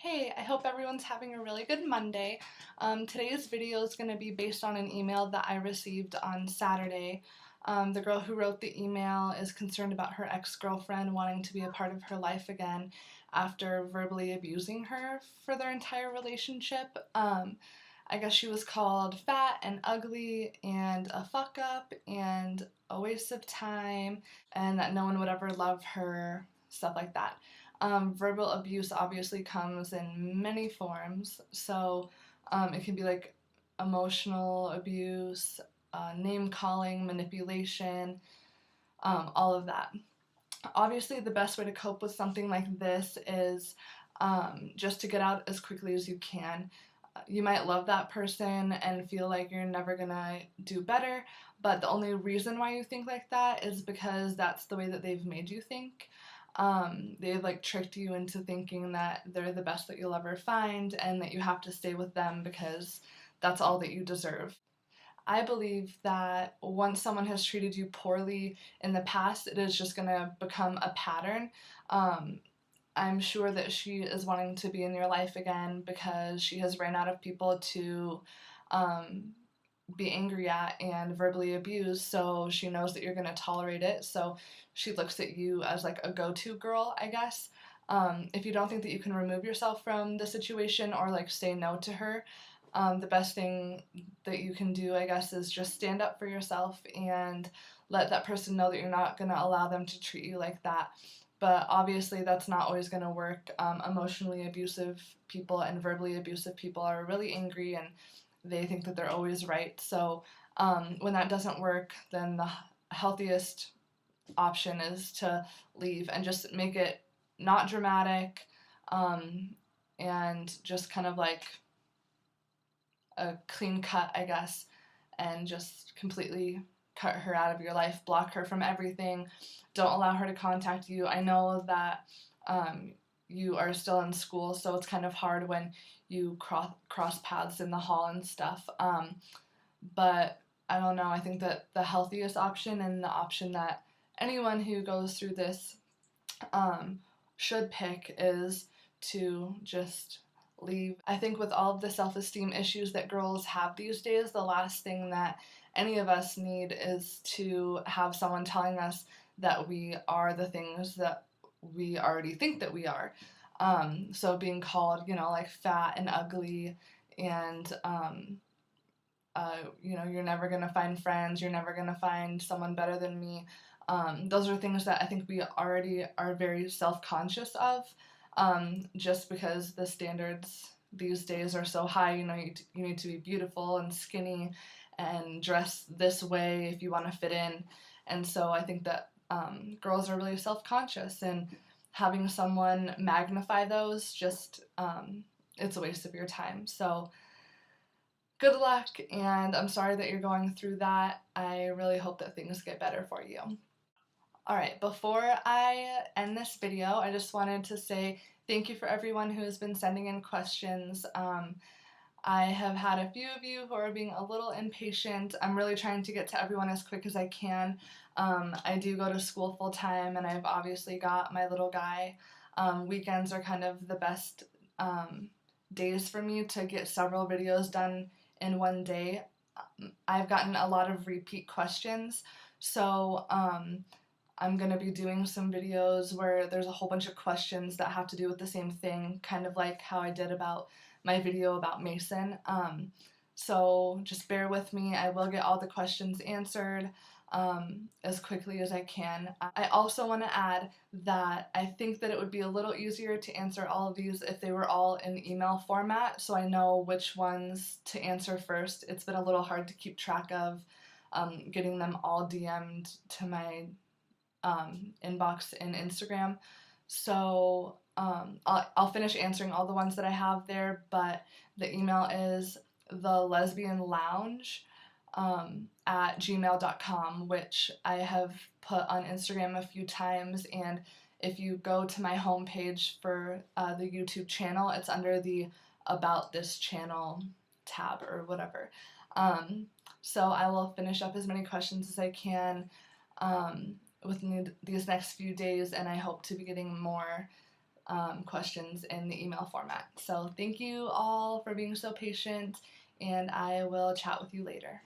Hey, I hope everyone's having a really good Monday. Today's video is going to be based on an email that I received on Saturday. The girl who wrote the email is concerned about her ex-girlfriend wanting to be a part of her life again after verbally abusing her for their entire relationship. I guess she was called fat and ugly and a fuck up and a waste of time and that no one would ever love her, stuff like that. Verbal abuse obviously comes in many forms, so it can be like emotional abuse, name calling, manipulation, all of that. Obviously, the best way to cope with something like this is just to get out as quickly as you can. You might love that person and feel like you're never gonna do better, but the only reason why you think like that is because that's the way that they've made you think. They've like tricked you into thinking that they're the best that you'll ever find and that you have to stay with them because that's all that you deserve. I believe that once someone has treated you poorly in the past, it is just gonna become a pattern. Um, I'm sure that she is wanting to be in your life again because she has ran out of people to um, be angry at and verbally abuse, so she knows that you're going to tolerate it, so she looks at you as like a go-to girl, I guess. If you don't think that you can remove yourself from the situation or like say no to her, the best thing that you can do, I guess, is just stand up for yourself and let that person know that you're not going to allow them to treat you like that. But obviously, that's not always going to work. Emotionally abusive people and verbally abusive people are really angry and they think that they're always right. So when that doesn't work, then the healthiest option is to leave and just make it not dramatic and just kind of like a clean cut, I guess, and just completely cut her out of your life, block her from everything, don't allow her to contact you. I know that you are still in school, so it's kind of hard when you cross paths in the hall and stuff. But I don't know, I think that the healthiest option and the option that anyone who goes through this um, should pick is to just leave. I think with all of the self-esteem issues that girls have these days, the last thing that any of us need is to have someone telling us that we are the things that we already think that we are. So being called, like fat and ugly and, you're never going to find friends, you're never going to find someone better than me. Those are things that I think we already are very self-conscious of, just because the standards these days are so high. You need to be beautiful and skinny and dress this way if you want to fit in. And so I think that girls are really self-conscious, and having someone magnify those just it's a waste of your time. So good luck, and I'm sorry that you're going through that. I really hope that things get better for you. Alright, before I end this video, I just wanted to say thank you for everyone who has been sending in questions. I have had a few of you who are being a little impatient. I'm really trying to get to everyone as quick as I can. I do go to school full time, and I've obviously got my little guy. Weekends are kind of the best days for me to get several videos done in one day. I've gotten a lot of repeat questions, so I'm going to be doing some videos where there's a whole bunch of questions that have to do with the same thing, kind of like how I did about my video about Mason. So just bear with me. I will get all the questions answered as quickly as I can. I also want to add that I think that it would be a little easier to answer all of these if they were all in email format, so I know which ones to answer first. It's been a little hard to keep track of getting them all DM'd to my inbox in Instagram. So I'll finish answering all the ones that I have there, but the email is thelesbianlounge at gmail.com, which I have put on Instagram a few times, and if you go to my homepage for the YouTube channel, it's under the About This Channel tab or whatever. So I will finish up as many questions as I can within these next few days, and I hope to be getting more questions in the email format. So thank you all for being so patient, and I will chat with you later.